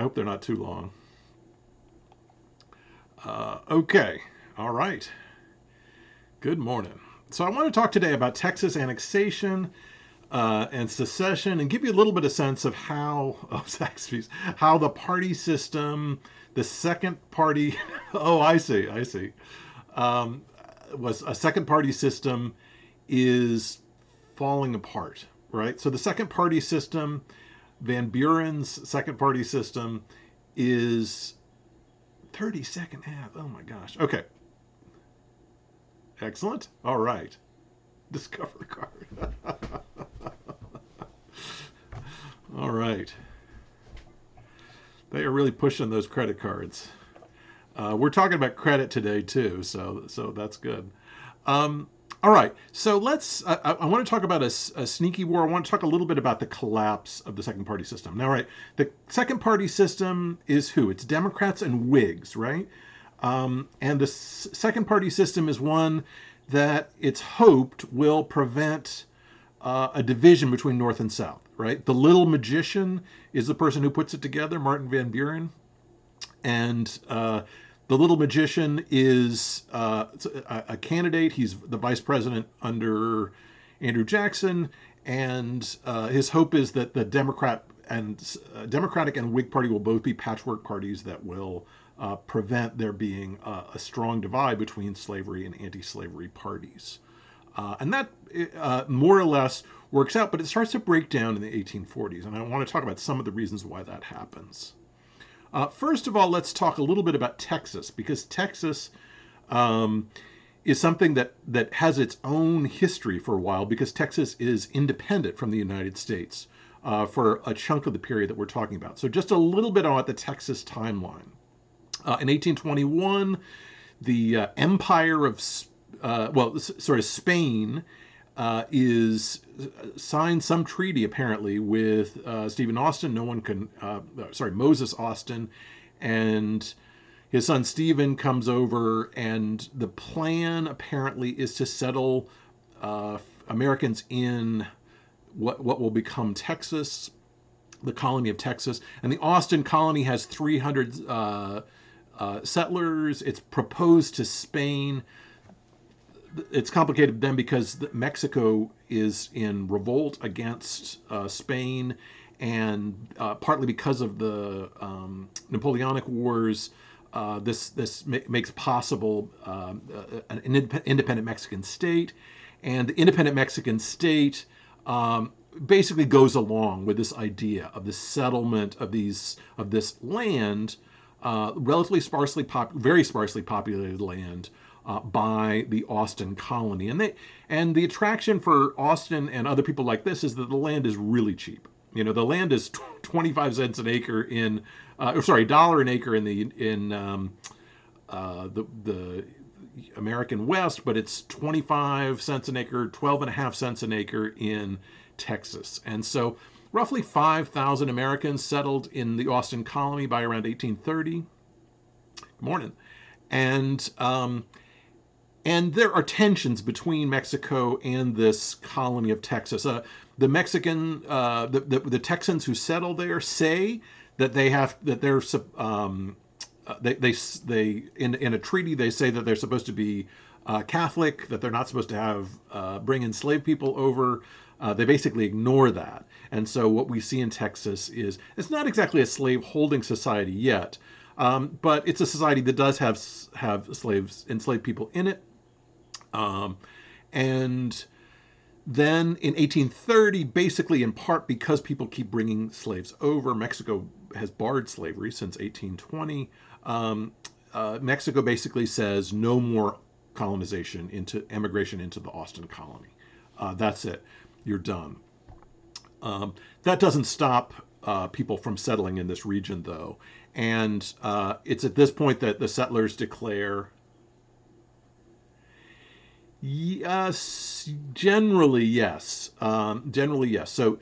hope they're not too long. Okay. All right. Good morning. So I want to talk today about Texas annexation and secession, and give you a little bit of sense of how how the party system, the second party. Oh, I see. Um, was a second party system is falling apart, right? So the second party system, Van Buren's second party system, is 30-second ad. Oh my gosh. Okay. Excellent. All right. Discover card. All right. They are really pushing those credit cards. We're talking about credit today too, so that's good. Um, all right, so let's. I want to talk about a sneaky war. I want to talk a little bit about the collapse of the second party system. Now, all right, the second party system is who? It's Democrats and Whigs, right? And the second party system is one that it's hoped will prevent a division between North and South, right? The little magician is the person who puts it together, Martin Van Buren, and the little magician is a candidate. He's the vice president under Andrew Jackson, and his hope is that the Democratic and Whig Party will both be patchwork parties that will prevent there being a strong divide between slavery and anti-slavery parties. And that more or less works out, but it starts to break down in the 1840s. And I want to talk about some of the reasons why that happens. First of all, let's talk a little bit about Texas, because Texas um, is something that has its own history for a while, because Texas is independent from the United States for a chunk of the period that we're talking about. So just a little bit on the Texas timeline. In 1821, the Empire of Spain is signed some treaty apparently with Stephen Austin. No one can, Moses Austin, and his son Stephen comes over, and the plan apparently is to settle Americans in what will become Texas, the colony of Texas. And the Austin colony has 300 settlers. It's proposed to Spain. It's complicated then because Mexico is in revolt against Spain, and partly because of the Napoleonic Wars. This makes possible an independent Mexican state, and the independent Mexican state basically goes along with this idea of the settlement of this land, relatively very sparsely populated land, by the Austin colony. And the attraction for Austin and other people like this is that the land is really cheap. You know, the land is 25 cents an acre in, dollar an acre in the American West, but it's 25 cents an acre, 12 and a half cents an acre in Texas. And so roughly 5,000 Americans settled in the Austin colony by around 1830. Good morning. And there are tensions between Mexico and this colony of Texas. The Mexican, the Texans who settle there say that they in a treaty they say that they're supposed to be Catholic, that they're not supposed to have bring enslaved people over. They basically ignore that, and so what we see in Texas is it's not exactly a slave holding society yet, but it's a society that does have enslaved people in it. And then in 1830, basically in part because people keep bringing slaves over, Mexico has barred slavery since 1820. Mexico basically says no more emigration into the Austin colony. That's it. You're done. That doesn't stop people from settling in this region, though. And it's at this point that the settlers declare. Yes, generally yes. Generally yes. So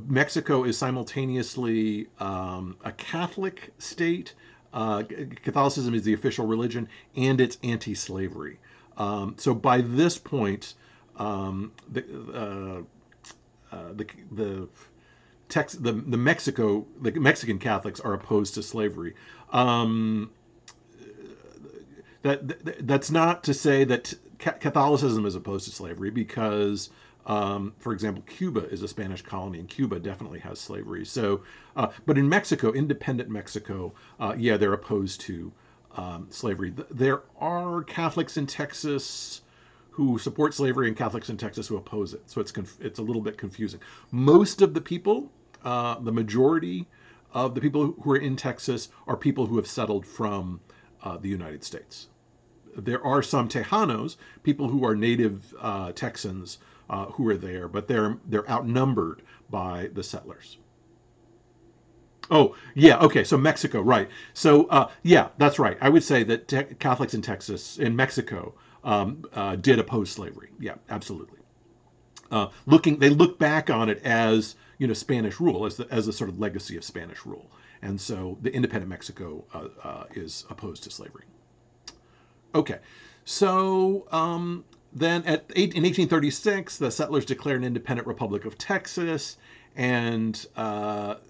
Mexico is simultaneously a Catholic state. Catholicism is the official religion, and it's anti-slavery. So by this point, the the Mexican Catholics are opposed to slavery. Um, that's not to say that Catholicism is opposed to slavery, because, for example, Cuba is a Spanish colony, and Cuba definitely has slavery. So, but in Mexico, independent Mexico, yeah, they're opposed to slavery. There are Catholics in Texas who support slavery and Catholics in Texas who oppose it. So it's a little bit confusing. Most of the people, the majority of the people who are in Texas, are people who have settled from the United States. There are some Tejanos, people who are native Texans who are there, but they're outnumbered by the settlers. Oh, yeah, okay, so Mexico, right. So, yeah, that's right. I would say that Catholics in Texas, in Mexico, did oppose slavery. Yeah, absolutely. They look back on it as, Spanish rule, as a sort of legacy of Spanish rule, and so the independent Mexico is opposed to slavery. Okay, so then in 1836, the settlers declared an independent Republic of Texas, and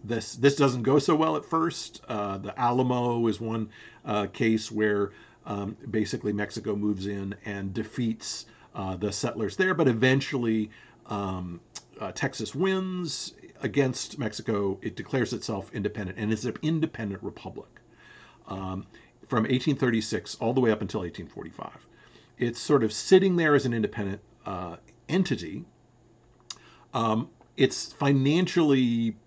this doesn't go so well at first. The Alamo is one case where basically Mexico moves in and defeats the settlers there, but eventually Texas wins against Mexico. It declares itself independent, and it's an independent republic from 1836 all the way up until 1845. It's sort of sitting there as an independent entity. It's financially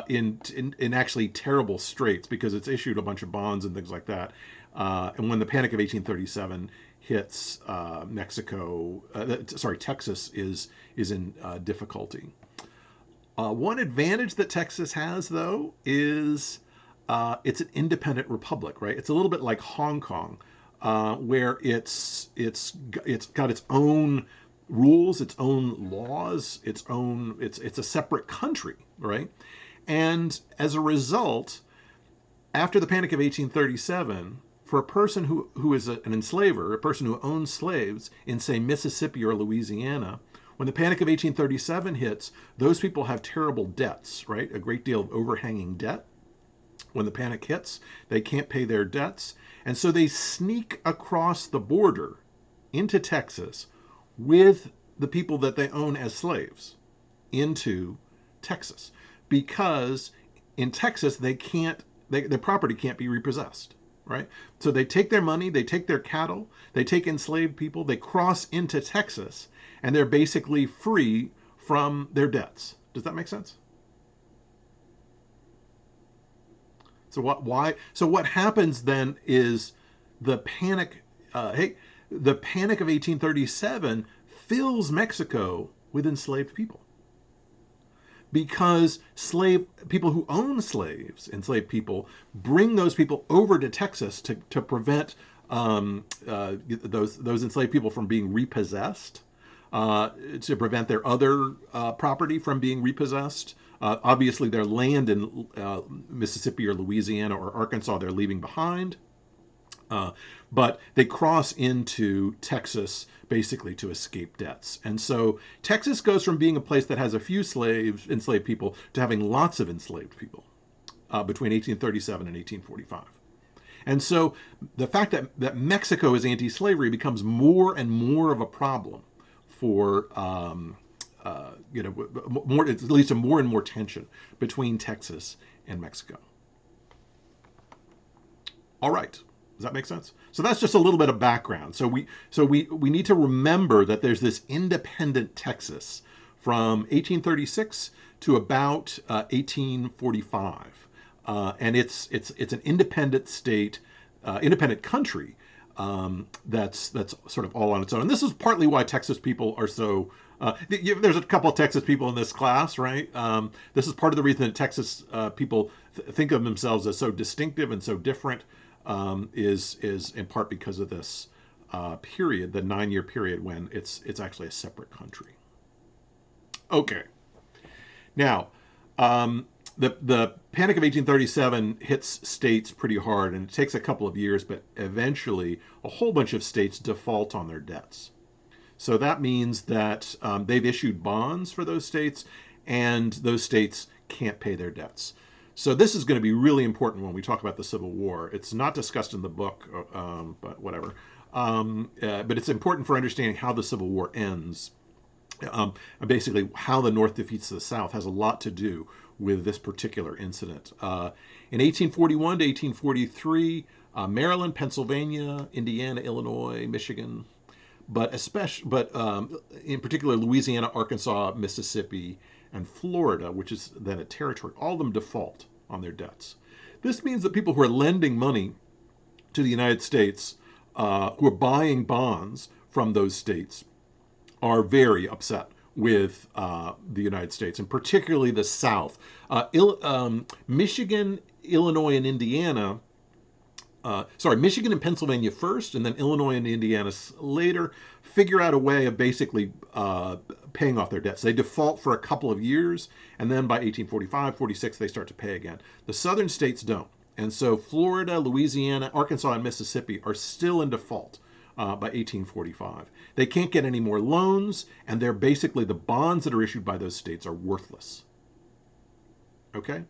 in actually terrible straits because it's issued a bunch of bonds and things like that. And when the Panic of 1837 hits, Texas is in difficulty. One advantage that Texas has, though, is it's an independent republic, right? It's a little bit like Hong Kong, where it's got its own rules, its own laws, it's a separate country, right? And as a result, after the Panic of 1837, for a person who is an enslaver, a person who owns slaves in, say, Mississippi or Louisiana, when the Panic of 1837 hits, those people have terrible debts, right? A great deal of overhanging debt. When the panic hits, they can't pay their debts, and so they sneak across the border into Texas with the people that they own as slaves into Texas, because in Texas their property can't be repossessed, right? So they take their money, they take their cattle, they take enslaved people, they cross into Texas, and they're basically free from their debts. Does that make sense? So what happens then is the panic. The Panic of 1837 fills Mexico with enslaved people, because slave people who own enslaved people, bring those people over to Texas to prevent those enslaved people from being repossessed, to prevent their other property from being repossessed. Obviously, their land in Mississippi or Louisiana or Arkansas they're leaving behind. But they cross into Texas basically to escape debts. And so Texas goes from being a place that has a few enslaved people to having lots of enslaved people between 1837 and 1845. And so the fact that Mexico is anti-slavery becomes more and more of a problem for it leads to more and more tension between Texas and Mexico. All right. Does that make sense? So that's just a little bit of background. So we need to remember that there's this independent Texas from 1836 to about 1845, and it's an independent state, independent country that's sort of all on its own. And this is partly why Texas people are so. There's a couple of Texas people in this class, right? This is part of the reason that Texas people think of themselves as so distinctive and so different. Is in part because of this period, the 9-year period when it's actually a separate country. Okay, now the Panic of 1837 hits states pretty hard, and it takes a couple of years, but eventually a whole bunch of states default on their debts. So that means that they've issued bonds for those states, and those states can't pay their debts. So this is going to be really important when we talk about the Civil War. It's not discussed in the book, but whatever. But it's important for understanding how the Civil War ends. Basically, how the North defeats the South has a lot to do with this particular incident. In 1841 to 1843, Maryland, Pennsylvania, Indiana, Illinois, Michigan, but in particular Louisiana, Arkansas, Mississippi, and Florida, which is then a territory, all of them default on their debts. This means that people who are lending money to the United States, who are buying bonds from those states, are very upset with the United States, and particularly the South. Michigan, Illinois, and Indiana, Michigan and Pennsylvania first, and then Illinois and Indiana later, figure out a way of basically paying off their debts. They default for a couple of years, and then by 1845, 46, they start to pay again. The southern states don't. And so Florida, Louisiana, Arkansas, and Mississippi are still in default by 1845. They can't get any more loans, and they're basically, the bonds that are issued by those states are worthless. Okay?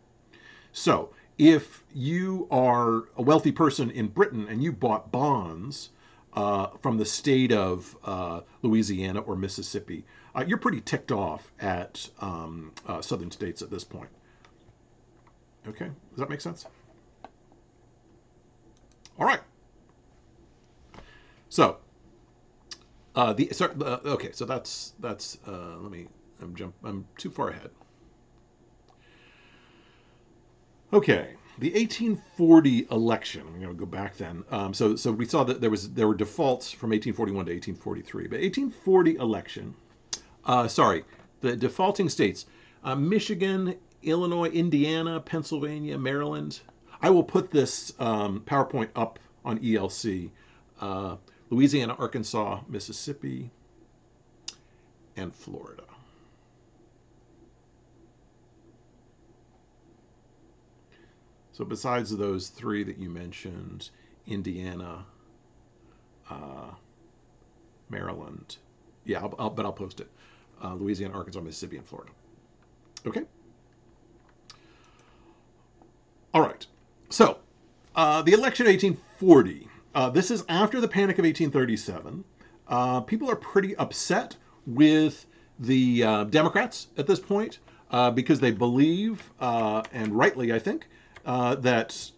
So if you are a wealthy person in Britain and you bought bonds from the state of Louisiana or Mississippi, you're pretty ticked off at southern states at this point. Okay? Does that make sense? All right. So, okay. So that's. I'm too far ahead. Okay, the 1840 election. I'm going to go back then. So we saw that there were defaults from 1841 to 1843, but 1840 election. The defaulting states: Michigan, Illinois, Indiana, Pennsylvania, Maryland. I will put this PowerPoint up on ELC. Louisiana, Arkansas, Mississippi, and Florida. So besides those three that you mentioned, Indiana, Maryland, but I'll post it. Louisiana, Arkansas, Mississippi, and Florida. Okay? All right. So the election of 1840. This is after the Panic of 1837. People are pretty upset with the Democrats at this point because they believe, and rightly, I think, that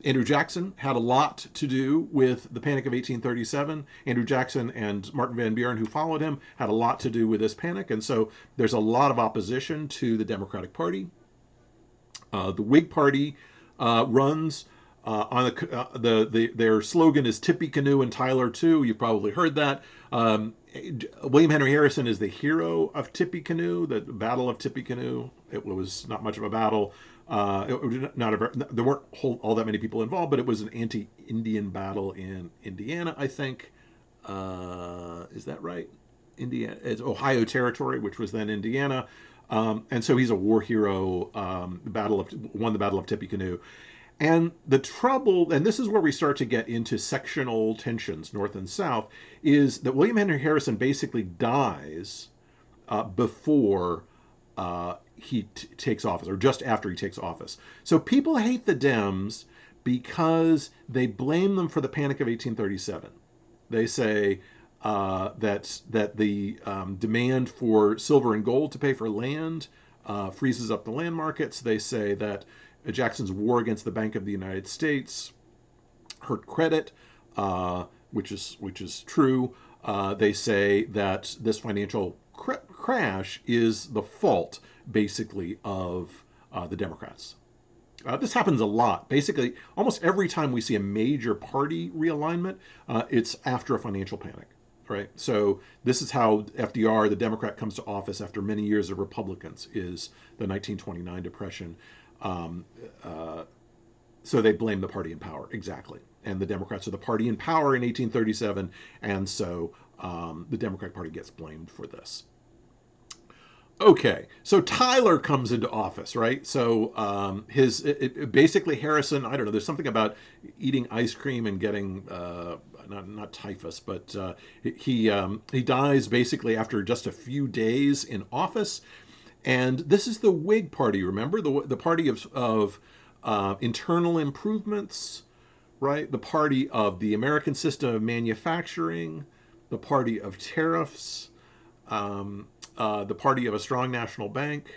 Andrew Jackson had a lot to do with the Panic of 1837. Andrew Jackson and Martin Van Buren, who followed him, had a lot to do with this panic. And so there's a lot of opposition to the Democratic Party. The Whig Party runs on their slogan is Tippecanoe and Tyler too. You've probably heard that. William Henry Harrison is the hero of Tippecanoe, the Battle of Tippecanoe. It was not much of a battle. There weren't all that many people involved, but it was an anti-Indian battle in Indiana, I think. Is that right? Indiana, it's Ohio Territory, which was then Indiana. And so he's a war hero. Won the Battle of Tippecanoe. And the trouble, and this is where we start to get into sectional tensions, North and South, is that William Henry Harrison basically dies before he takes office, or just after he takes office. So people hate the Dems because they blame them for the Panic of 1837. They say that the demand for silver and gold to pay for land freezes up the land markets. They say that Jackson's war against the Bank of the United States hurt credit, which is true. They say that this financial crash is the fault, basically, of the Democrats. This happens a lot. Basically, almost every time we see a major party realignment, it's after a financial panic, right? So this is how FDR, the Democrat, comes to office after many years of Republicans, is the 1929 Depression. So they blame the party in power, exactly. And the Democrats are the party in power in 1837, and so the Democratic Party gets blamed for this. Okay, so Tyler comes into office, right? So basically Harrison. I don't know. There's something about eating ice cream and getting not typhus, but he dies basically after just a few days in office, and this is the Whig Party. Remember the party of internal improvements, right? The party of the American system of manufacturing, the party of tariffs, um, the party of a strong national bank.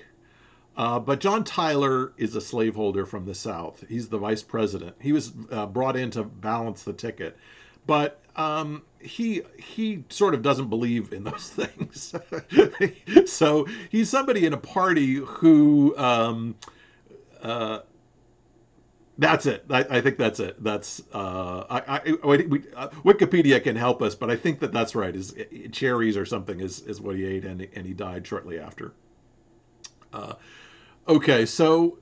But John Tyler is a slaveholder from the South. He's the vice president. He was brought in to balance the ticket, but he sort of doesn't believe in those things. So he's somebody in a party who that's it. I think that's it. That's Wikipedia can help us, but I think that's right. Is cherries or something is what he ate, and he died shortly after. Uh, okay, so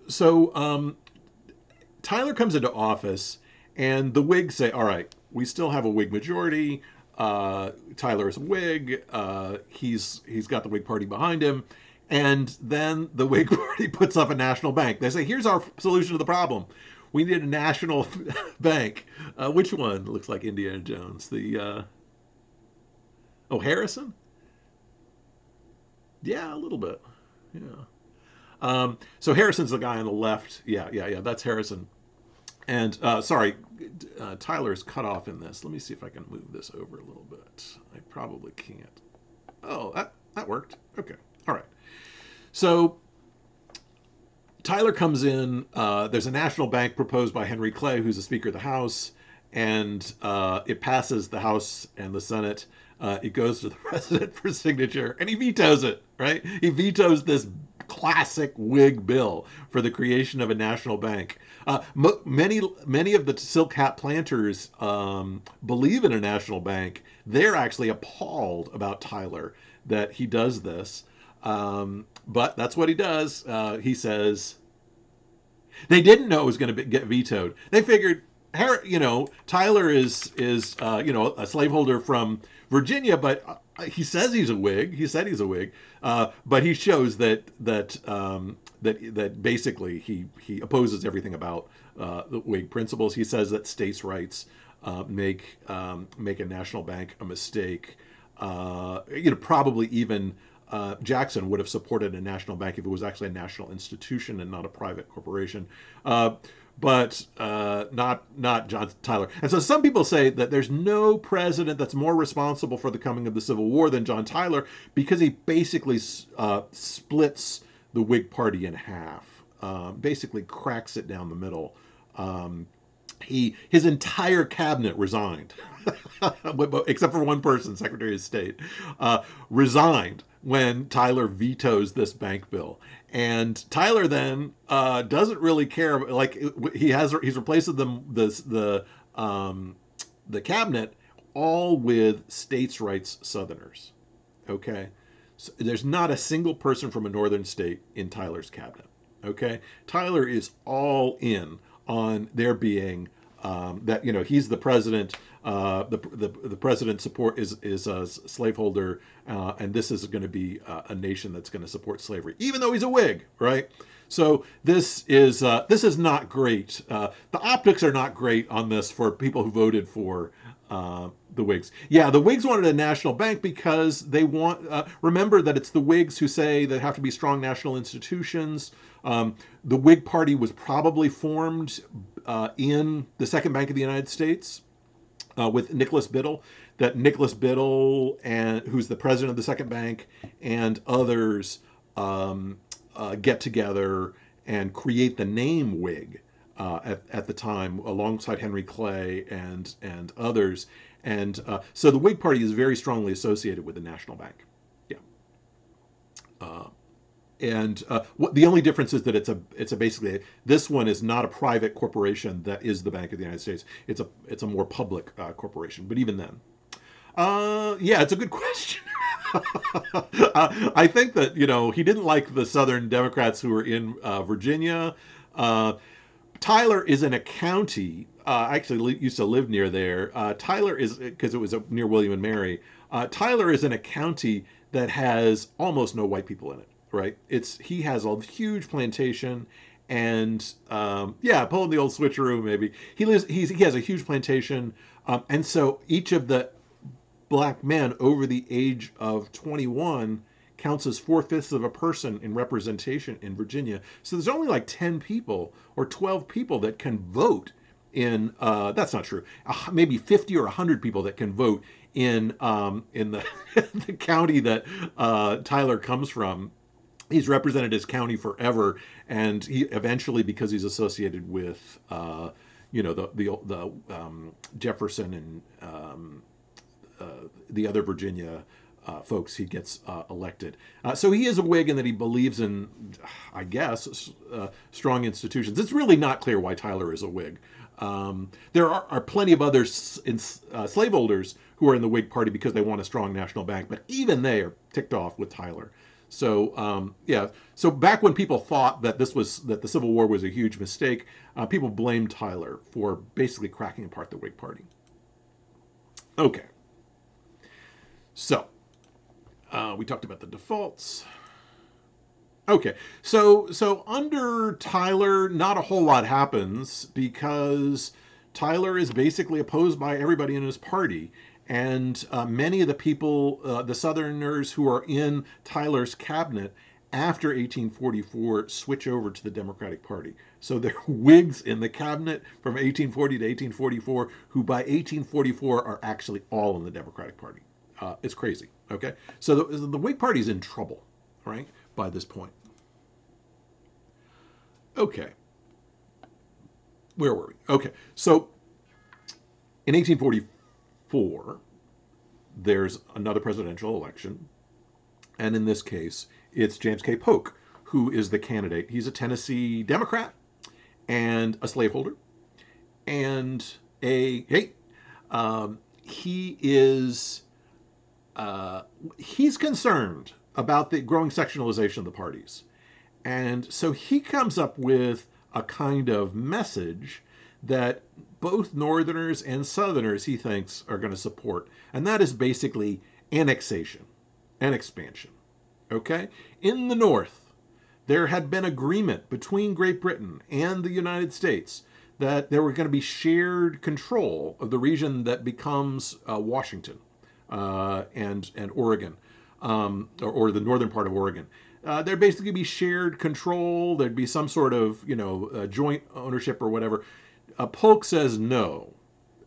Tyler comes into office, and the Whigs say, "All right, we still have a Whig majority. Tyler is a Whig. He's got the Whig Party behind him." And then the Whig Party puts up a national bank. They say, "Here's our solution to the problem. We need a national bank." Which one looks like Indiana Jones? The Harrison? Yeah, a little bit. Yeah. So Harrison's the guy on the left. Yeah. That's Harrison. And sorry, Tyler's cut off in this. Let me see if I can move this over a little bit. I probably can't. Oh, that worked. Okay. All right. So Tyler comes in. There's a national bank proposed by Henry Clay, who's the Speaker of the House, and it passes the House and the Senate. It goes to the president for signature, and he vetoes it. Right? He vetoes this classic Whig bill for the creation of a national bank. Many of the silk hat planters believe in a national bank. They're actually appalled about Tyler that he does this. But that's what he does. He says they didn't know it was going to get vetoed. They figured, Tyler is a slaveholder from Virginia, but he says he's a Whig. He said he's a Whig, but he shows that basically he opposes everything about the Whig principles. He says that states' rights make a national bank a mistake. Probably even Jackson would have supported a national bank if it was actually a national institution and not a private corporation. But not John Tyler. And so some people say that there's no president that's more responsible for the coming of the Civil War than John Tyler because he basically splits the Whig Party in half, basically cracks it down the middle. His entire cabinet resigned, except for one person, Secretary of State, resigned when Tyler vetoes this bank bill. And Tyler then doesn't really care. Like he's replaced the cabinet all with states' rights Southerners. Okay, so there's not a single person from a northern state in Tyler's cabinet. Okay, Tyler is all in on there being that he's the president. The president's support is a slaveholder, and this is going to be a nation that's going to support slavery, even though he's a Whig, right? So this is not great. The optics are not great on this for people who voted for the Whigs. Yeah, the Whigs wanted a national bank because they want. Remember that it's the Whigs who say there have to be strong national institutions. The Whig Party was probably formed in the Second Bank of the United States with Nicholas Biddle. That Nicholas Biddle, who's the president of the Second Bank, and others get together and create the name Whig at the time, alongside Henry Clay and others. And so the Whig Party is very strongly associated with the National Bank. Yeah. And the only difference is that it's a basically, this one is not a private corporation that is the Bank of the United States. It's a more public corporation. But even then, yeah, it's a good question. I think that he didn't like the Southern Democrats who were in Virginia. Tyler is in a county. I actually used to live near there. Tyler is, because it was near William and Mary. Tyler is in a county that has almost no white people in it. right? He has a huge plantation, and yeah, pulling the old switcheroo maybe. He has a huge plantation, and so each of the black men over the age of 21 counts as 4/5 of a person in representation in Virginia. So there's only like 10 people or 12 people that can vote in. That's not true. Maybe 50 or 100 people that can vote in the the county that Tyler comes from. He's represented his county forever, and he eventually, because he's associated with, the Jefferson and the other Virginia folks, he gets elected. So he is a Whig in that he believes in, I guess, strong institutions. It's really not clear why Tyler is a Whig. There are plenty of other slaveholders who are in the Whig Party because they want a strong national bank, but even they are ticked off with Tyler. So yeah, so back when people thought that the Civil War was a huge mistake, people blamed Tyler for basically cracking apart the Whig Party. Okay, so we talked about the defaults. Okay, so under Tyler, not a whole lot happens because Tyler is basically opposed by everybody in his party, and many of the people, the Southerners who are in Tyler's cabinet after 1844, switch over to the Democratic Party. So there are Whigs in the cabinet from 1840 to 1844 who by 1844 are actually all in the Democratic Party. It's crazy. Okay, so the Whig Party is in trouble, right, by this point. Okay, where were we? Okay, so in 1844, there's another presidential election, and in this case, it's James K. Polk who is the candidate. He's a Tennessee Democrat and a slaveholder, and he is he's concerned about the growing sectionalization of the parties. And so he comes up with a kind of message that both Northerners and Southerners, he thinks, are going to support. And that is basically annexation and expansion. Okay? In the North, there had been agreement between Great Britain and the United States that there were going to be shared control of the region that becomes Washington and Oregon, or the northern part of Oregon. There'd basically be shared control. There'd be some sort of, joint ownership or whatever. Polk says no,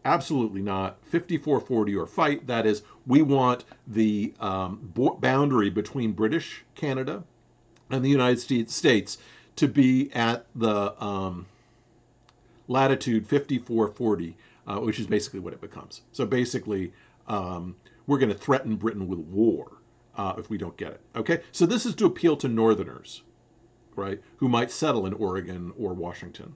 absolutely not. 5440 or fight. That is, we want the boundary between British Canada and the United States to be at the latitude 5440, which is basically what it becomes. So basically, we're going to threaten Britain with war if we don't get it. Okay, so this is to appeal to Northerners, right, who might settle in Oregon or Washington.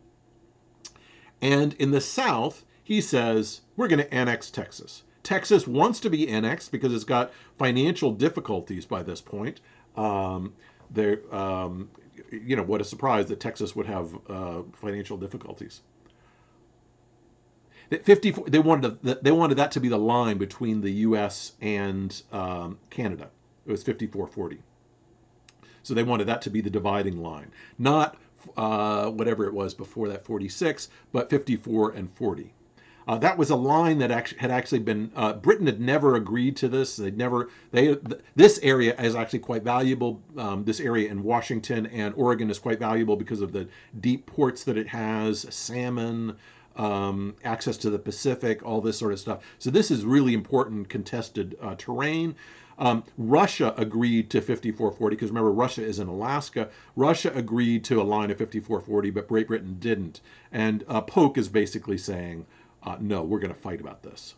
And in the South, he says, we're going to annex Texas. Texas wants to be annexed because it's got financial difficulties by this point. What a surprise that Texas would have financial difficulties. 54, they wanted that to be the line between the U.S. and Canada. It was 5440. So they wanted that to be the dividing line, not whatever it was before that, 46, but 54 and 40. That was a line that had actually been. Britain had never agreed to this. This area is actually quite valuable. This area in Washington and Oregon is quite valuable because of the deep ports that it has, salmon, access to the Pacific, all this sort of stuff. So this is really important contested terrain. Russia agreed to 5440 because remember, Russia is in Alaska. Russia agreed to a line of 5440, but Great Britain didn't. And Polk is basically saying, no, we're going to fight about this.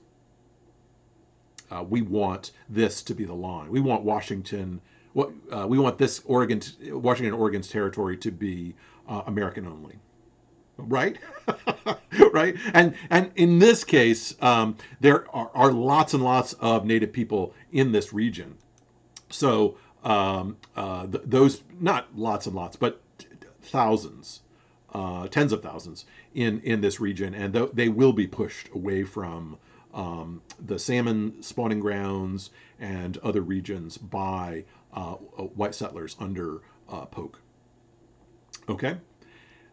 We want this to be the line. We want Washington. We want this Washington and Oregon's territory to be American only. Right, right, and in this case, there are lots and lots of Native people in this region. So those, not lots and lots, but thousands, tens of thousands in this region, and they will be pushed away from the salmon spawning grounds and other regions by white settlers under Polk. Okay?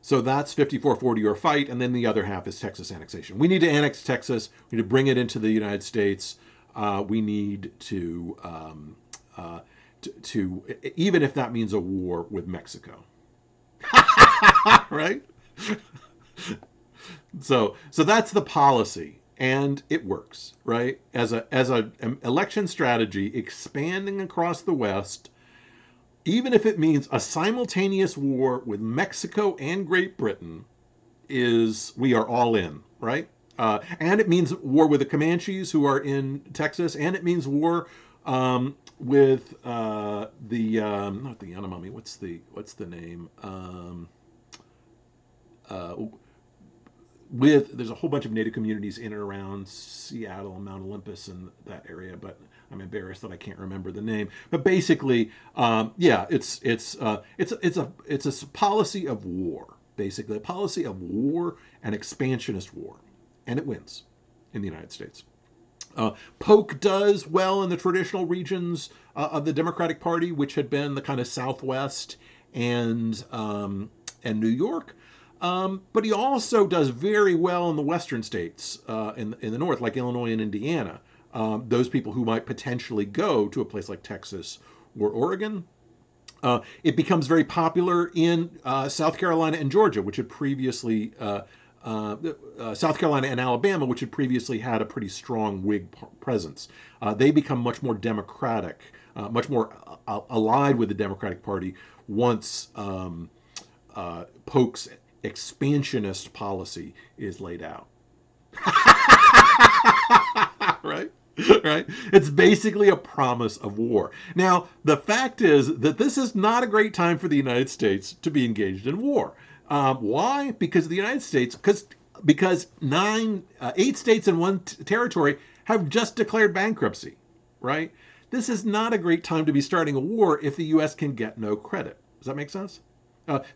So that's 54-40 or fight, and then the other half is Texas annexation. We need to annex Texas. We need to bring it into the United States. We need to even if that means a war with Mexico, right? So that's the policy, and it works, right? As a election strategy, expanding across the West, even if it means a simultaneous war with Mexico and Great Britain, we are all in, right? And it means war with the Comanches who are in Texas, and it means war with the not the Yanomami. What's the name? Uh, there's a whole bunch of Native communities in and around Seattle and Mount Olympus and that area, but I'm embarrassed that I can't remember the name. But basically, yeah, it's a policy of war, basically a policy of war and expansionist war, and it wins in the United States. Polk does well in the traditional regions of the Democratic Party, which had been the kind of Southwest and New York. But he also does very well in the western states in the north, like Illinois and Indiana. Those people who might potentially go to a place like Texas or Oregon. It becomes very popular in South Carolina and Georgia, which had previously South Carolina and Alabama, which had previously had a pretty strong Whig presence. They become much more democratic, much more allied with the Democratic Party once Polk's expansionist policy is laid out. Right? Right? It's basically a promise of war. Now, the fact is that this is not a great time for the United States to be engaged in war. Why? Because the United States, because 8 states and 1 territory have just declared bankruptcy, right? This is not a great time to be starting a war if the U.S. can get no credit. Does that make sense?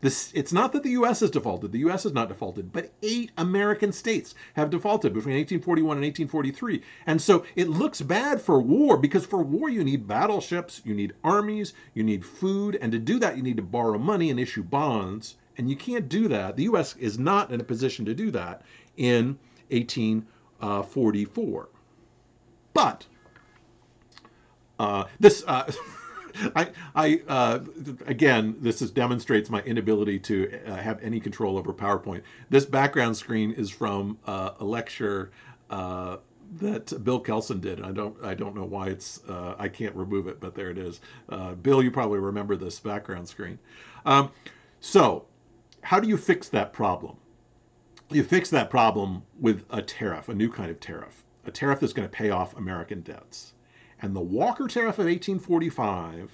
It's not that the U.S. has defaulted. The U.S. has not defaulted, but 8 American states have defaulted between 1841 and 1843. And so it looks bad for war, because for war you need battleships, you need armies, you need food, and to do that you need to borrow money and issue bonds. And you can't do that. The U.S. is not in a position to do that in 1844. But this again, demonstrates my inability to have any control over PowerPoint. This background screen is from a lecture that Bill Kelson did. I don't know why I can't remove it, but there it is. Bill, you probably remember this background screen. So, how do you fix that problem? You fix that problem with a tariff, a new kind of tariff, a tariff that's going to pay off American debts. And the Walker Tariff of 1845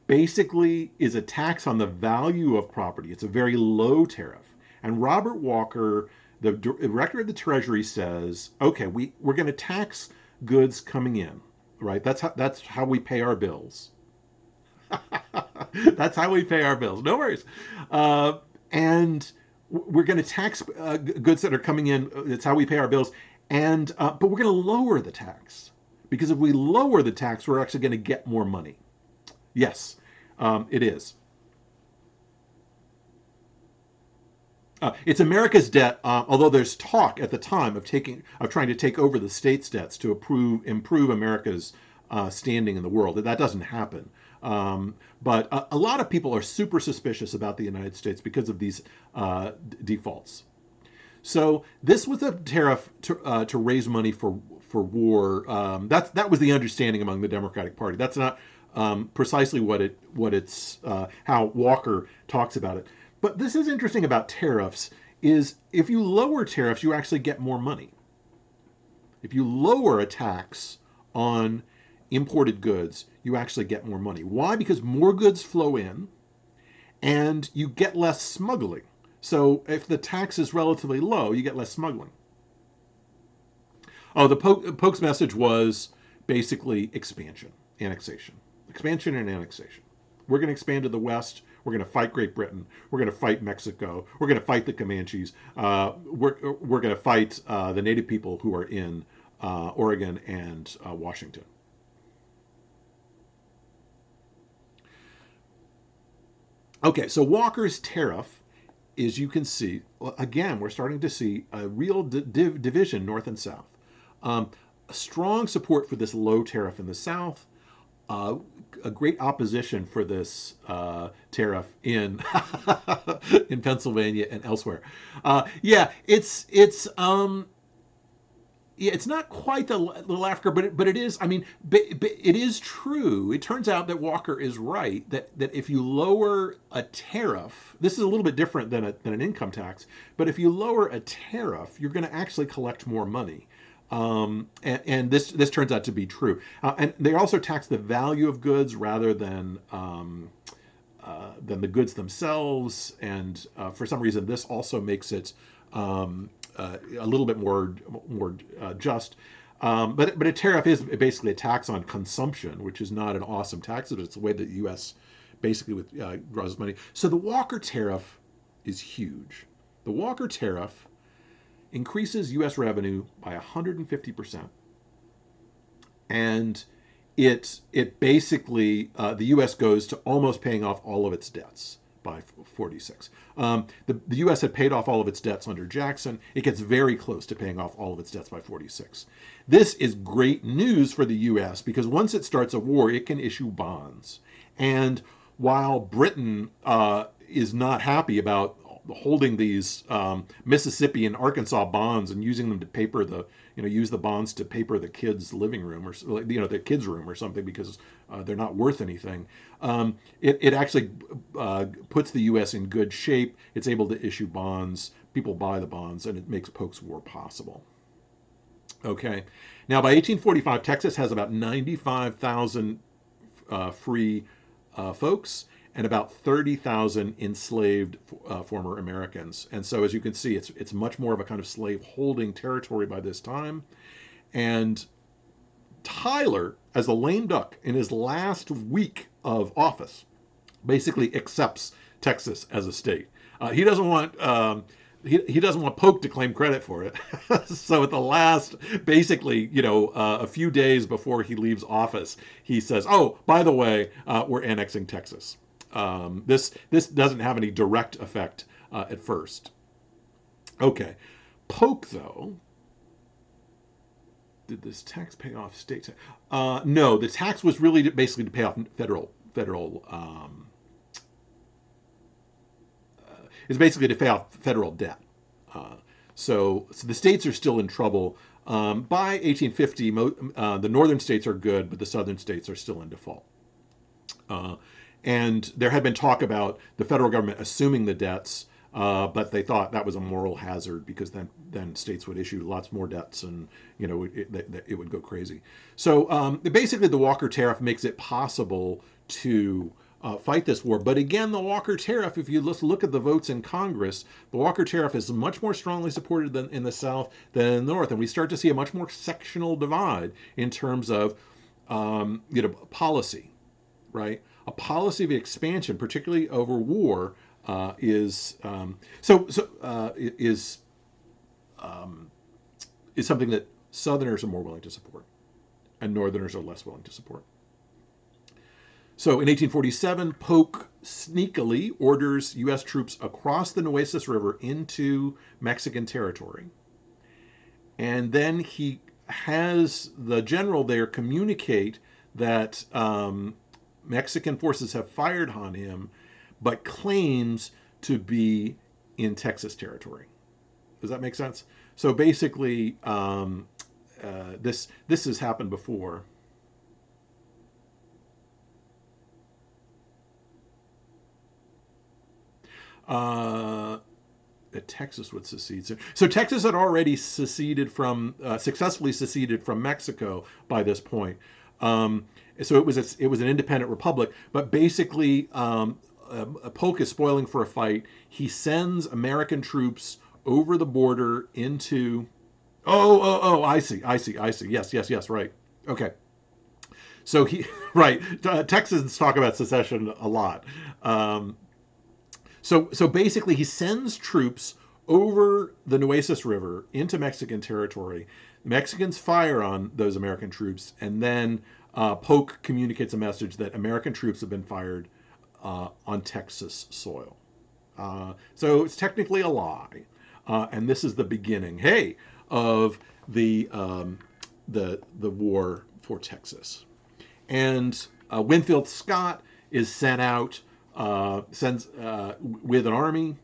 basically is a tax on the value of property. It's a very low tariff. And Robert Walker, the director of the Treasury, says, okay, we're going to tax goods coming in, right? That's how we pay our bills. That's how we pay our bills. No worries. And we're going to tax goods that are coming in. That's how we pay our bills. And but we're going to lower the tax. Because if we lower the tax, we're actually going to get more money. Yes, it is. It's America's debt, although there's talk at the time of trying to take over the states' debts to improve America's standing in the world. That doesn't happen. But a lot of people are super suspicious about the United States because of these defaults. So this was a tariff to raise money for war. That was the understanding among the Democratic Party. That's not precisely how Walker talks about it. But this is interesting about tariffs, is if you lower tariffs, you actually get more money. If you lower a tax on imported goods, you actually get more money. Why? Because more goods flow in and you get less smuggling. So if the tax is relatively low, you get less smuggling. Oh, the Polk's message was basically expansion, annexation. Expansion and annexation. We're going to expand to the west. We're going to fight Great Britain. We're going to fight Mexico. We're going to fight the Comanches. We're going to fight the native people who are in Oregon and Washington. Okay, so Walker's tariff, as you can see, again, we're starting to see a real division north and south. Um, Strong support for this low tariff in the south, uh, a great opposition for this tariff in in Pennsylvania and elsewhere. Yeah, yeah, it's not quite the little Africa, but it is. I mean, it is true. It turns out that Walker is right that if you lower a tariff, this is a little bit different than an income tax. But if you lower a tariff, you're going to actually collect more money. And this turns out to be true. And they also tax the value of goods rather than the goods themselves. And for some reason, this also makes it a little bit more just. But a tariff is basically a tax on consumption, which is not an awesome tax. It's the way that the U.S. basically draws money. So the Walker tariff is huge. The Walker tariff increases U.S. revenue by 150%, and it basically the U.S. goes to almost paying off all of its debts by 46. The U.S. had paid off all of its debts under Jackson. It gets very close to paying off all of its debts by 46. This is great news for the U.S. because once it starts a war, it can issue bonds. And while Britain is not happy about holding these Mississippi and Arkansas bonds and using them to paper use the bonds to paper the kids' living room or the kids' room or something because they're not worth anything. It actually puts the U.S. in good shape. It's able to issue bonds. People buy the bonds, and it makes Polk's War possible. Okay, now by 1845, Texas has about 95,000 free folks and about 30,000 enslaved former Americans. And so, as you can see, it's much more of a kind of slave holding territory by this time. And Tyler, as a lame duck in his last week of office, basically accepts Texas as a state. He doesn't want he doesn't want Polk to claim credit for it. So at the last, basically, a few days before he leaves office, he says, "Oh, by the way, we're annexing Texas." This doesn't have any direct effect at first. Okay, Polk though. Did this tax pay off state tax? No, the tax was really basically to pay off federal. It's basically to pay off federal debt. Uh, so the states are still in trouble. By 1850, the northern states are good, but the southern states are still in default. Uh, and there had been talk about the federal government assuming the debts, but they thought that was a moral hazard because then states would issue lots more debts, and it would go crazy. So basically, the Walker Tariff makes it possible to fight this war. But again, the Walker Tariff, if you look at the votes in Congress, the Walker Tariff is much more strongly supported than in the South than in the North, and we start to see a much more sectional divide in terms of policy, right? A policy of expansion, particularly over war, is something that Southerners are more willing to support, and Northerners are less willing to support. So in 1847, Polk sneakily orders U.S. troops across the Nueces River into Mexican territory, and then he has the general there communicate that Mexican forces have fired on him, but claims to be in Texas territory. Does that make sense? So basically, this has happened before. That Texas would secede. So Texas had already successfully seceded from Mexico by this point. So it was an independent republic. But basically, Polk is spoiling for a fight. He sends American troops over the border into. Oh! I see. Yes. Right. Okay. So right. Texans talk about secession a lot. So basically, he sends troops over the Nueces River into Mexican territory. Mexicans fire on those American troops, and then Polk communicates a message that American troops have been fired on Texas soil. So it's technically a lie, and this is the beginning, hey, of the war for Texas. And Winfield Scott is sent out, sends with an army,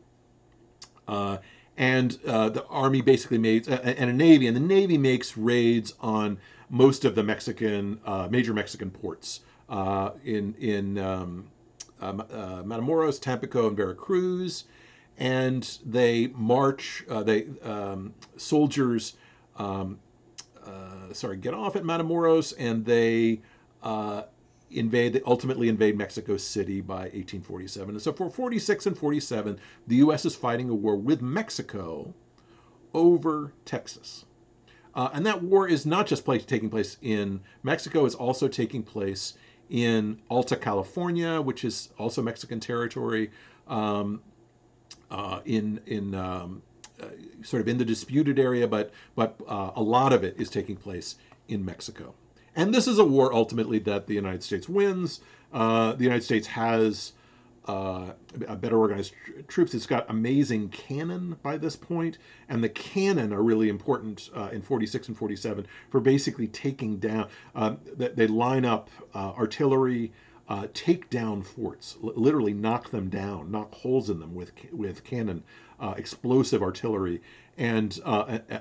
uh, and the army basically makes and a navy, and the navy makes raids on most of the Mexican major Mexican ports in Matamoros, Tampico, and Veracruz, and they march. They soldiers get off at Matamoros, and they they ultimately invade Mexico City by 1847. And so for 46 and 47, the U.S. is fighting a war with Mexico over Texas. And that war is not just taking place in Mexico, it's also taking place in Alta California, which is also Mexican territory, in sort of in the disputed area, but a lot of it is taking place in Mexico. And this is a war ultimately that the United States wins. The United States has a better organized troops. It's got amazing cannon by this point, and the cannon are really important in 46 and 47 for basically taking down. They line up artillery, take down forts, literally knock them down, knock holes in them with cannon, explosive artillery, and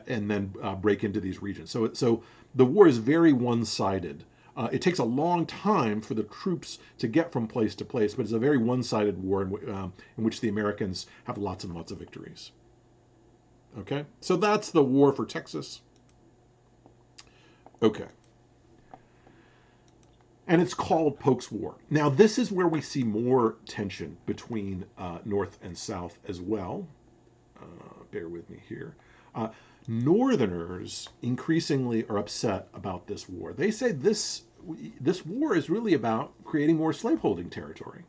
then break into these regions. So the war is very one-sided. It takes a long time for the troops to get from place to place, but it's a very one-sided war in which the Americans have lots and lots of victories. Okay, so that's the war for Texas. Okay. And it's called Polk's War. Now, this is where we see more tension between North and South as well. Bear with me here. Northerners increasingly are upset about this war. They say this war is really about creating more slaveholding territory.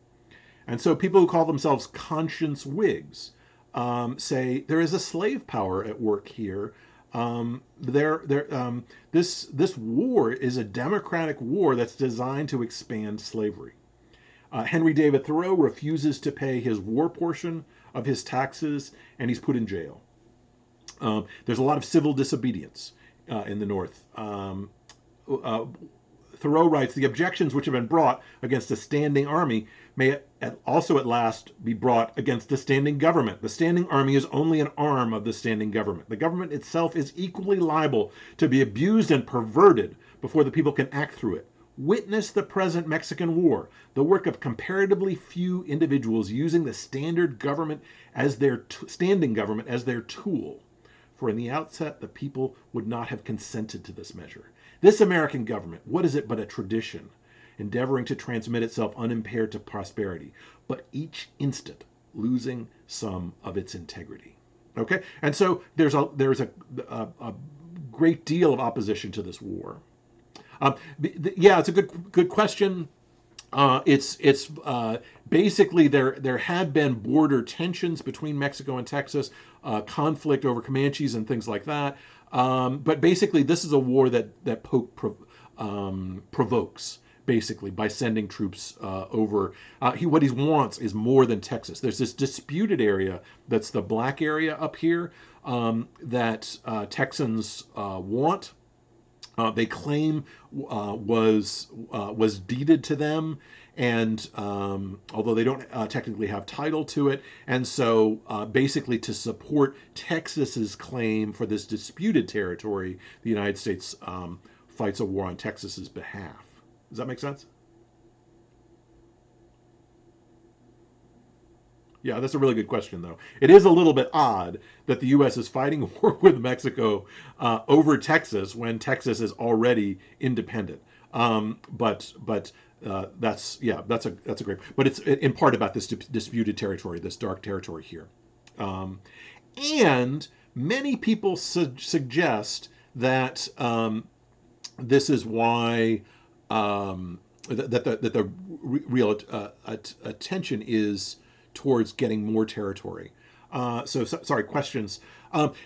And so people who call themselves conscience Whigs say there is a slave power at work here. This war is a democratic war that's designed to expand slavery. Henry David Thoreau refuses to pay his war portion of his taxes, and he's put in jail. There's a lot of civil disobedience in the North. Thoreau writes, the objections which have been brought against a standing army may also at last be brought against the standing government. The standing army is only an arm of the standing government. The government itself is equally liable to be abused and perverted before the people can act through it. Witness the present Mexican War, the work of comparatively few individuals using the standing government as their tool. For in the outset, the people would not have consented to this measure. This American government, what is it but a tradition, endeavoring to transmit itself unimpaired to prosperity, but each instant losing some of its integrity? Okay, and so there's a great deal of opposition to this war. It's a good question. It's basically there had been border tensions between Mexico and Texas, conflict over Comanches and things like that. But basically, this is a war that Polk provokes, basically, by sending troops over. What he wants is more than Texas. There's this disputed area that's the black area up here that Texans want. They claim was deeded to them, and although they don't technically have title to it, and so basically to support Texas's claim for this disputed territory, the United States fights a war on Texas's behalf. Does that make sense? Yeah, that's a really good question, though. It is a little bit odd that the U.S. is fighting a war with Mexico over Texas when Texas is already independent. But that's a great. But it's in part about this disputed territory, this dark territory here, and many people suggest that this is why that the real attention is towards getting more territory. Sorry, questions.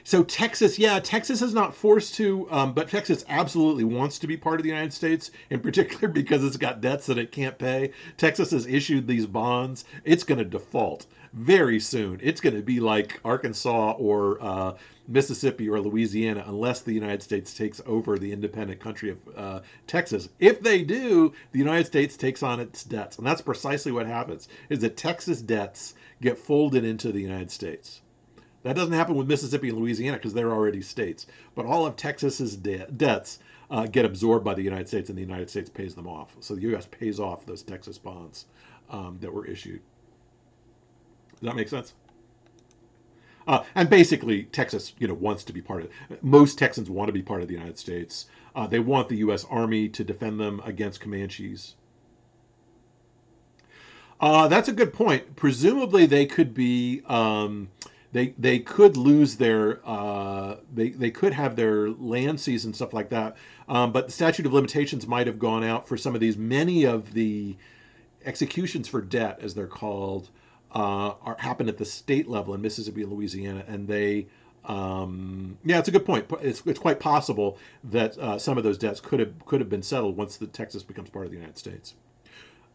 So Texas, yeah, Texas is not forced to, but Texas absolutely wants to be part of the United States, in particular because it's got debts that it can't pay. Texas has issued these bonds. It's going to default very soon. It's going to be like Arkansas or Mississippi or Louisiana unless the United States takes over the independent country of Texas. If they do, the United States takes on its debts, and that's precisely what happens. Is that Texas debts get folded into the United States. That doesn't happen with Mississippi and Louisiana because they're already states. But all of Texas's debts get absorbed by the United States, and the United States pays them off. So the U.S. pays off those Texas bonds that were issued. Does that make sense? And basically, Texas, wants to be part of it. Most Texans want to be part of the United States. They want the U.S. Army to defend them against Comanches. That's a good point. Presumably, they could be. They could lose their. They could have their land seized and stuff like that. But the statute of limitations might have gone out for some of these. Many of the executions for debt, as they're called, happen at the state level in Mississippi and Louisiana, and they. Yeah, it's a good point. It's quite possible that some of those debts could have been settled once the Texas becomes part of the United States.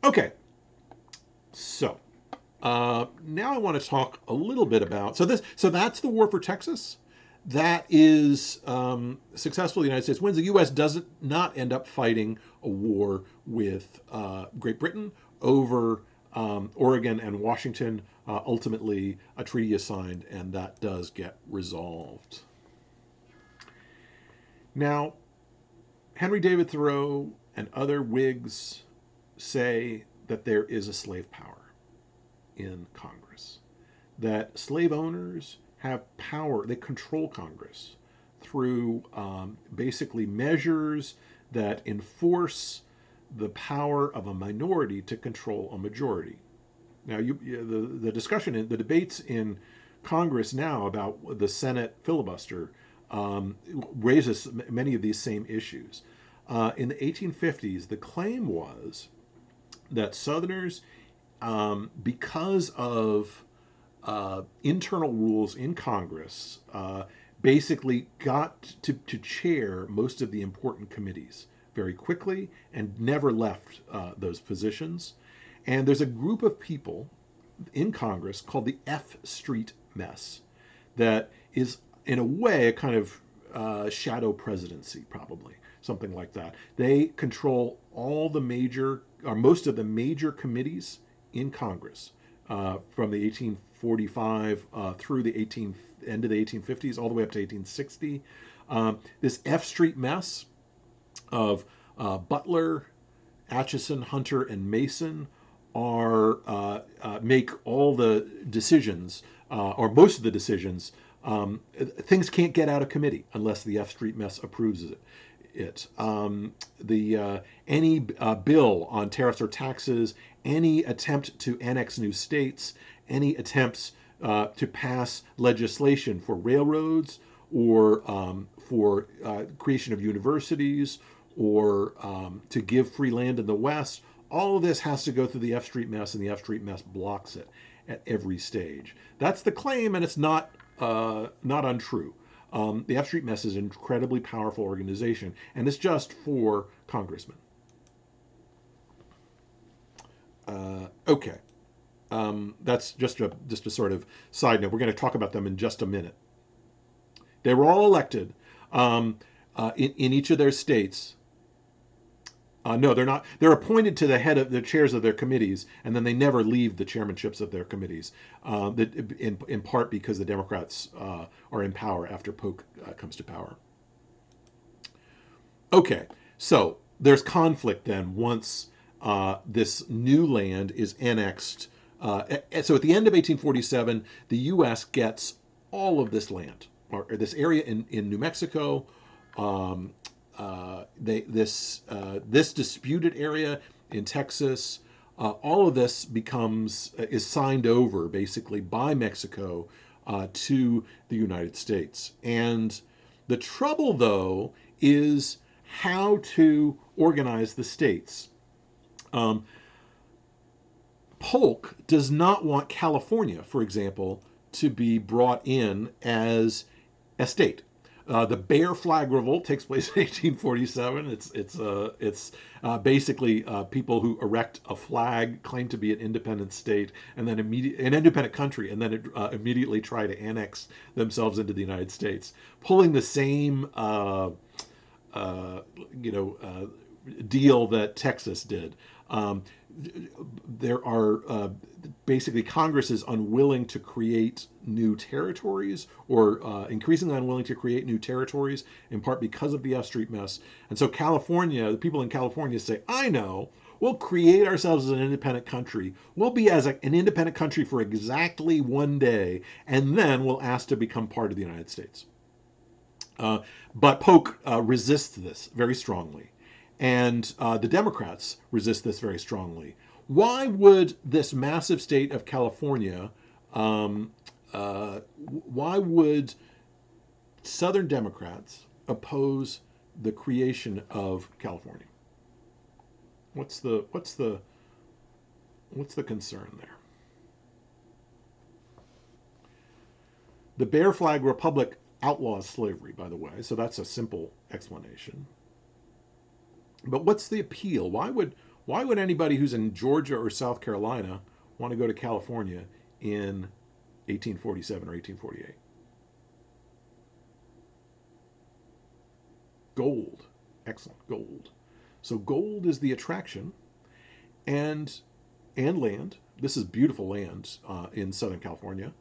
Okay. So now I want to talk a little bit about so that's the war for Texas. That is successful. The United States wins. The U.S. does not end up fighting a war with Great Britain over Oregon and Washington. Ultimately, a treaty is signed, and that does get resolved. Now, Henry David Thoreau and other Whigs say that there is a slave power in Congress, that slave owners have power, they control Congress through basically measures that enforce the power of a minority to control a majority. Now, the discussion, the debates in Congress now about the Senate filibuster raises many of these same issues. In the 1850s, the claim was that Southerners, because of internal rules in Congress, basically got to chair most of the important committees very quickly and never left those positions. And there's a group of people in Congress called the F Street Mess that is, in a way, a kind of shadow presidency, probably, something like that. They control all the major, or most of the major committees in Congress from the 1845 through the end of the 1850s, all the way up to 1860. This F Street Mess of Butler, Atchison, Hunter, and Mason make all the decisions, or most of the decisions. Things can't get out of committee unless the F Street Mess approves it. Any bill on tariffs or taxes, any attempt to annex new states, any attempts to pass legislation for railroads or for creation of universities or to give free land in the West, all of this has to go through the F Street Mess, and the F Street Mess blocks it at every stage. That's the claim, and it's not untrue. The F Street Mess is an incredibly powerful organization, and it's just for congressmen. Okay, that's just a sort of side note. We're going to talk about them in just a minute. They were all elected in each of their states. No, they're not. They're appointed to the chairs of their committees, and then they never leave the chairmanships of their committees. In part because the Democrats are in power after Polk comes to power. Okay, so there's conflict then once this new land is annexed. So at the end of 1847, the U.S. gets all of this land, or this area in New Mexico. This disputed area in Texas, all of this is signed over basically by Mexico to the United States. And the trouble, though, is how to organize the states. Polk does not want California, for example, to be brought in as a state. The Bear Flag Revolt takes place in 1847. It's basically people who erect a flag, claim to be an independent state, and then an independent country, and then immediately try to annex themselves into the United States, pulling the same uh, you know, deal that Texas did. There are basically Congress is unwilling to create new territories, or increasingly unwilling to create new territories, in part because of the F Street mess. And so California, the people in California say, I know, we'll create ourselves as an independent country. We'll be an independent country for exactly one day, and then we'll ask to become part of the United States. But Polk resists this very strongly, and the Democrats resist this very strongly. Why would this massive state of California, why would Southern Democrats oppose the creation of California? What's the concern there? The Bear Flag Republic outlaws slavery, by the way, so that's a simple explanation. But what's the appeal? Why would anybody who's in Georgia or South Carolina want to go to California in 1847 or 1848? Gold. Excellent. Gold. So gold is the attraction, and land. This is beautiful land in Southern California,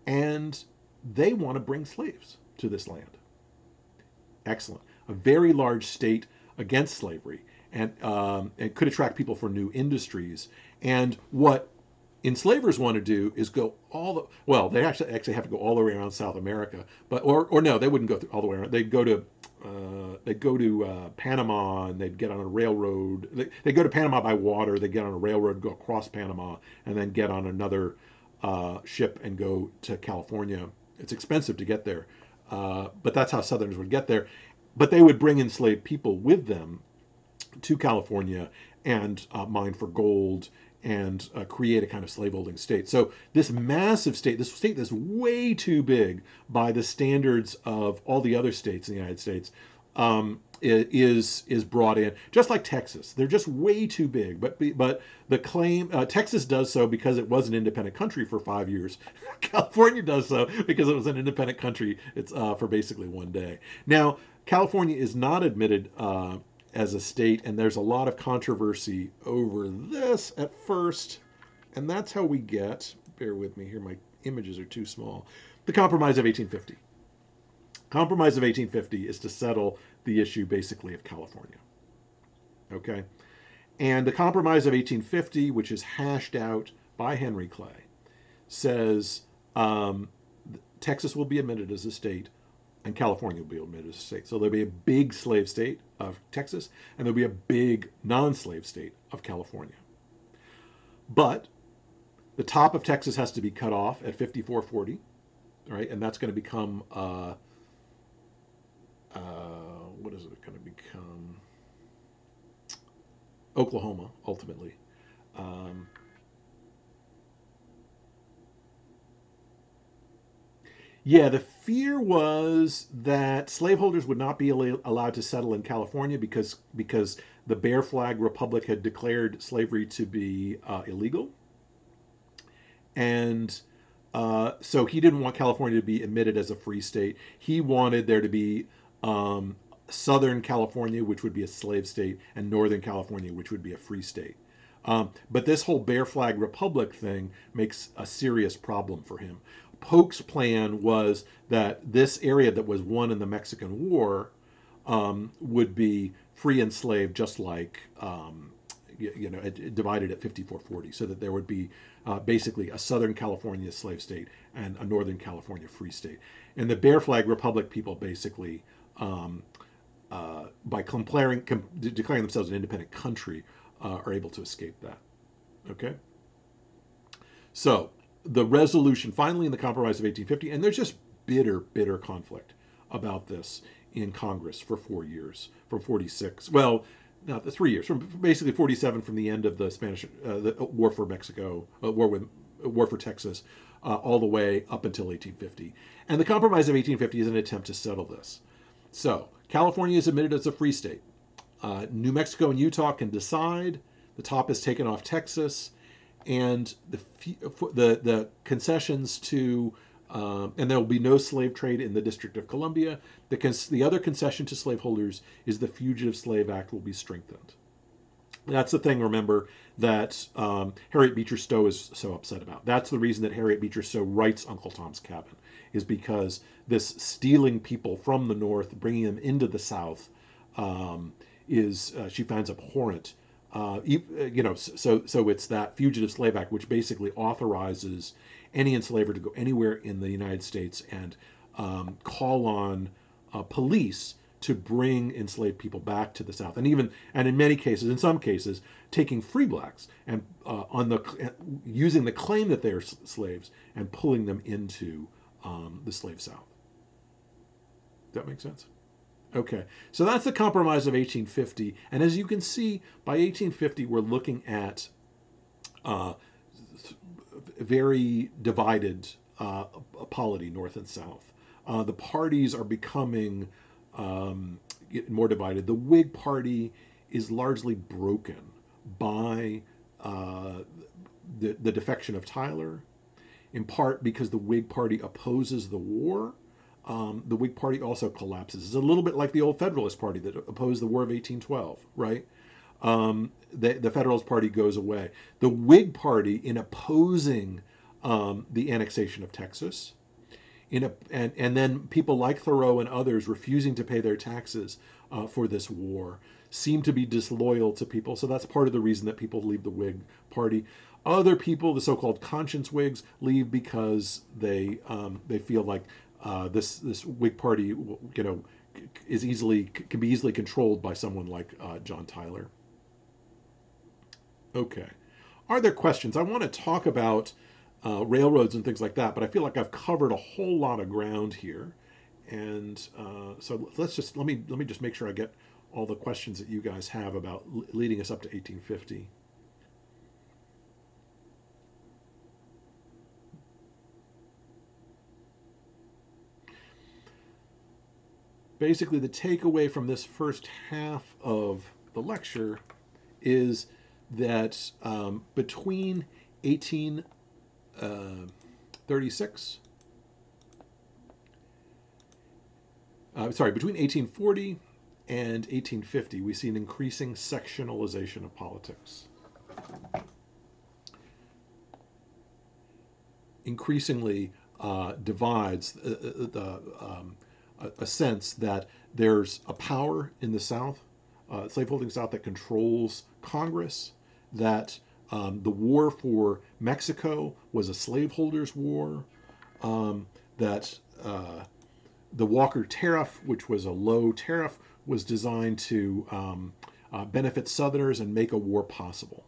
and they want to bring slaves to this land. Excellent. A very large state against slavery, and it could attract people for new industries. And what enslavers want to do is go they actually have to go all the way around South America, but or no, they wouldn't go all the way around. They'd go to Panama, and they'd get on a railroad. They go to Panama by water. They get on a railroad, go across Panama, and then get on another ship and go to California. It's expensive to get there, but that's how Southerners would get there. But they would bring enslaved people with them to California and mine for gold and create a kind of slaveholding state. So this massive state, this state that's way too big by the standards of all the other states in the United States, is brought in, just like Texas. They're just way too big. But the claim, Texas does so because it was an independent country for 5 years. California does so because it was an independent country. It's for basically one day. Now, California is not admitted as a state, and there's a lot of controversy over this at first, and that's how we get, bear with me here, my images are too small, the Compromise of 1850. Compromise of 1850 is to settle the issue basically of California. Okay? And the Compromise of 1850, which is hashed out by Henry Clay, says Texas will be admitted as a state, and California will be admitted as a state. So there'll be a big slave state of Texas, and there'll be a big non-slave state of California. But the top of Texas has to be cut off at 5440, right? And that's going to become, what is it going to become? Oklahoma, ultimately. Yeah, the fear was that slaveholders would not be allowed to settle in California because the Bear Flag Republic had declared slavery to be illegal, and so he didn't want California to be admitted as a free state. He wanted there to be Southern California, which would be a slave state, and Northern California, which would be a free state. But this whole Bear Flag Republic thing makes a serious problem for him. Polk's plan was that this area that was won in the Mexican War would be free and slave, just like divided at 5440, so that there would be basically a Southern California slave state and a Northern California free state. And the Bear Flag Republic people basically, by declaring themselves an independent country, are able to escape that. Okay? So the resolution finally in the Compromise of 1850, and there's just bitter conflict about this in Congress for 4 years, from 46, well, not the 3 years, from basically 47, from the end of the Spanish the War for Mexico, war for Texas, all the way up until 1850. And the Compromise of 1850 is an attempt to settle this. So California is admitted as a free state. New Mexico and Utah can decide. The top is taken off Texas, and the concessions to and there will be no slave trade in the District of Columbia. The other concession to slaveholders is the Fugitive Slave Act will be strengthened. That's the thing, remember, that Harriet Beecher Stowe is so upset about. That's the reason that Harriet Beecher Stowe writes Uncle Tom's Cabin, is because this stealing people from the North, bringing them into the South, is she finds abhorrent. So it's that Fugitive Slave Act, which basically authorizes any enslaver to go anywhere in the United States and call on police to bring enslaved people back to the South, and in many cases, in some cases, taking free blacks and using the claim that they are slaves and pulling them into the slave South. Does that make sense? Okay, so that's the Compromise of 1850, and as you can see, by 1850 we're looking at very divided polity, North and South. The parties are becoming more divided. The Whig Party is largely broken by the defection of Tyler, in part because the Whig Party opposes the war. The Whig Party also collapses. It's a little bit like the old Federalist Party that opposed the War of 1812, right? The Federalist Party goes away. The Whig Party, in opposing the annexation of Texas, and then people like Thoreau and others refusing to pay their taxes for this war, seem to be disloyal to people. So that's part of the reason that people leave the Whig Party. Other people, the so-called conscience Whigs, leave because they feel like this Whig Party, can be easily controlled by someone like John Tyler. Okay, are there questions? I want to talk about railroads and things like that, but I feel like I've covered a whole lot of ground here, and so let me just make sure I get all the questions that you guys have about leading us up to 1850. Basically, the takeaway from this first half of the lecture is that between 1836, between 1840 and 1850, we see an increasing sectionalization of politics. Increasingly divides a sense that there's a power in the South, slaveholding South, that controls Congress, that the war for Mexico was a slaveholders' war, that the Walker Tariff, which was a low tariff, was designed to benefit Southerners and make a war possible.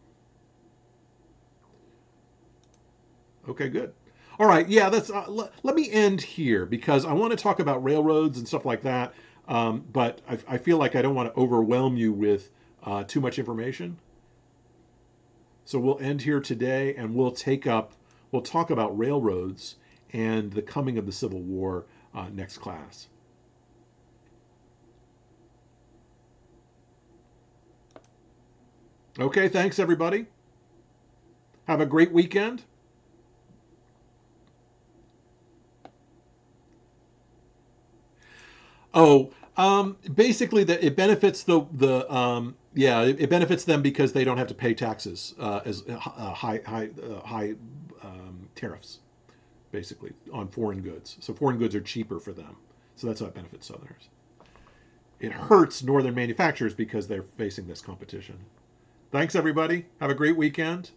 Okay, good. All right, yeah, that's. Let me end here because I want to talk about railroads and stuff like that, but I feel like I don't want to overwhelm you with too much information. So we'll end here today, and we'll talk about railroads and the coming of the Civil War next class. Okay, thanks everybody. Have a great weekend. Oh, basically, it benefits it benefits them because they don't have to pay taxes as high tariffs, basically on foreign goods. So foreign goods are cheaper for them. So that's how it benefits Southerners. It hurts Northern manufacturers because they're facing this competition. Thanks, everybody. Have a great weekend.